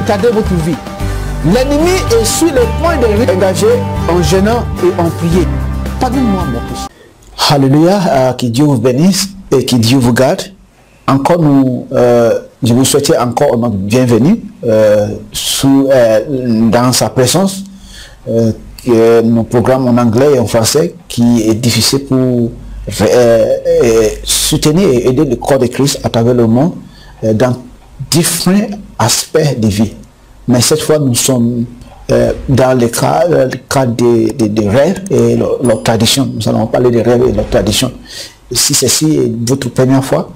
retardé votre vie. L'ennemi est sur le point de engager en jeûnant et en prier. Pardonne-moi mon péché. Alléluia, que Dieu vous bénisse et que Dieu vous garde. Encore je vous souhaite encore une bienvenue dans sa présence. Nos programmes en anglais et en français qui est difficile pour soutenir et aider le corps de Christ à travers le monde dans différents aspects de vie. Mais cette fois, nous sommes dans le cas des rêves et leur tradition. Nous allons parler des rêves et leur tradition. Si ceci est votre première fois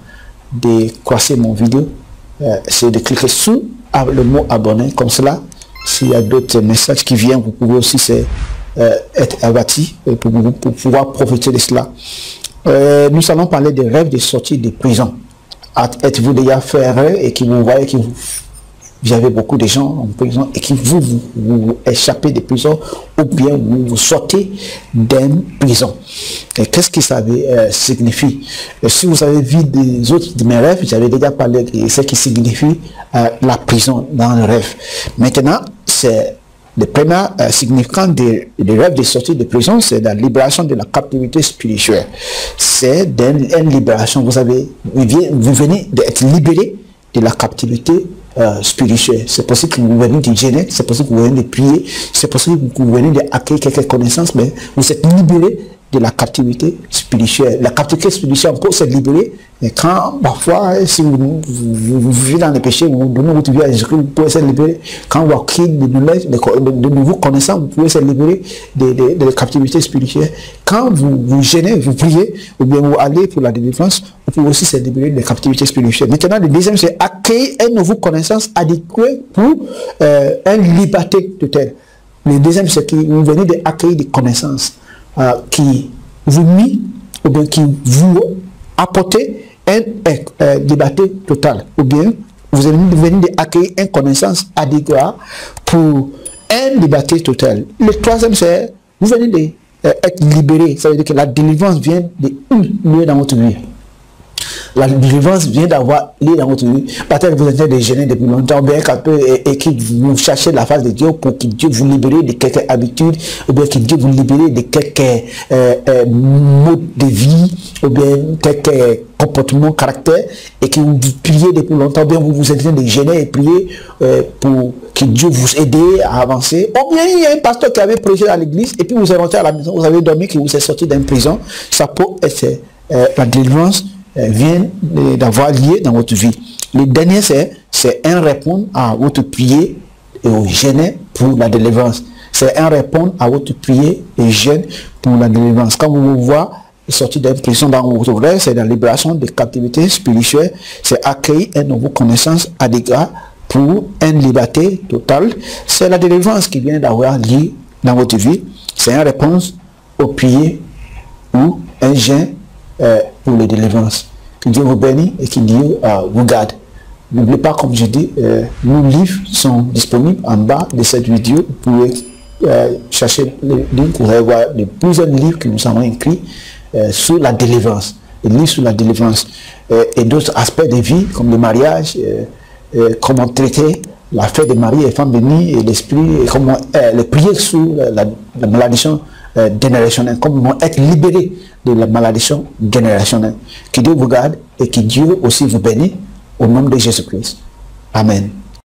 de croiser mon vidéo, c'est de cliquer sur le mot abonner. Comme cela, s'il y a d'autres messages qui viennent, vous pouvez aussi être averti pour pouvoir profiter de cela. Nous allons parler des rêves de sortie de prison. Êtes-vous déjà fait rêve et qui vous voyez que vous avez beaucoup de gens en prison et qui vous échappez de prison ou bien vous sortez d'une prison. Et qu'est-ce que ça signifie? Si vous avez vu des autres de mes rêves, j'avais déjà parlé de ce qui signifie la prison dans le rêve. Maintenant, c'est le premier significant des rêves de sortie de prison, c'est la libération de la captivité spirituelle. C'est une libération. Vous venez d'être libéré de la captivité spirituelle. C'est possible que vous venez de gêner, c'est possible que vous venez de prier, c'est possible que vous venez d'acquérir quelques connaissances, mais vous êtes libéré de la captivité spirituelle. La captivité spirituelle encore c'est libéré. Et quand parfois, si vous vivez dans les péchés, vous donnez votre vie à Jésus-Christ, vous pouvez se libérer. Quand vous acquérez de nouveaux connaissances, vous pouvez se libérer de la captivité spirituelle. Quand vous gênez, vous priez, ou bien vous allez pour la délivrance, vous pouvez aussi se libérer de la captivité spirituelle. Maintenant, le deuxième, c'est acquérir une nouvelle connaissance adéquate pour une liberté totale. Le deuxième, c'est que vous venez d'acquérir des connaissances qui vous met ou bien qui vous apporte une liberté totale, ou bien vous venez d'acquérir une connaissance adéquate pour une liberté totale. Le troisième, c'est vous venez d'être libéré, ça veut dire que la délivrance vient de lieu dans votre vie. La délivrance vient d'avoir lieu dans votre vie. Peut-être que vous êtes gêné depuis longtemps, bien et que vous cherchez la face de Dieu pour que Dieu vous libère de quelques habitudes, ou bien que Dieu vous libère de quelques modes de vie, ou bien quelques comportements, caractères, et que vous priez depuis longtemps, bien vous êtes en train de gêner et prier pour que Dieu vous aide à avancer. Ou bien il y a un pasteur qui avait prêché à l'église, et puis vous êtes rentré à la maison, vous avez dormi, que vous êtes sorti d'une prison. Ça peut être la délivrance vient d'avoir lieu dans votre vie. Le dernier, c'est un répondre à votre prière et au jeûne pour la délivrance. C'est un répondre à votre prière et jeûne pour la délivrance. Quand vous vous voyez sortir d'une prison dans votre rêve, c'est la libération de captivité spirituelle. C'est accueillir une nouvelle connaissance adéquate pour une liberté totale. C'est la délivrance qui vient d'avoir lieu dans votre vie. C'est une réponse aux prières ou un jeûne pour les délivrances. Que Dieu vous bénisse et que Dieu vous garde. N'oubliez pas, comme je dis, nos livres sont disponibles en bas de cette vidéo. Vous pouvez chercher les livres, vous allez voir plusieurs livres que nous avons écrits sur la délivrance. Des livres sur la délivrance et d'autres aspects de vie comme le mariage, comment traiter la fête de Marie et femme bénie et l'esprit, et comment les prières sur la malédiction générationnelle, comment être libéré de la malédiction générationnelle. Que Dieu vous garde et que Dieu aussi vous bénisse au nom de Jésus-Christ. Amen.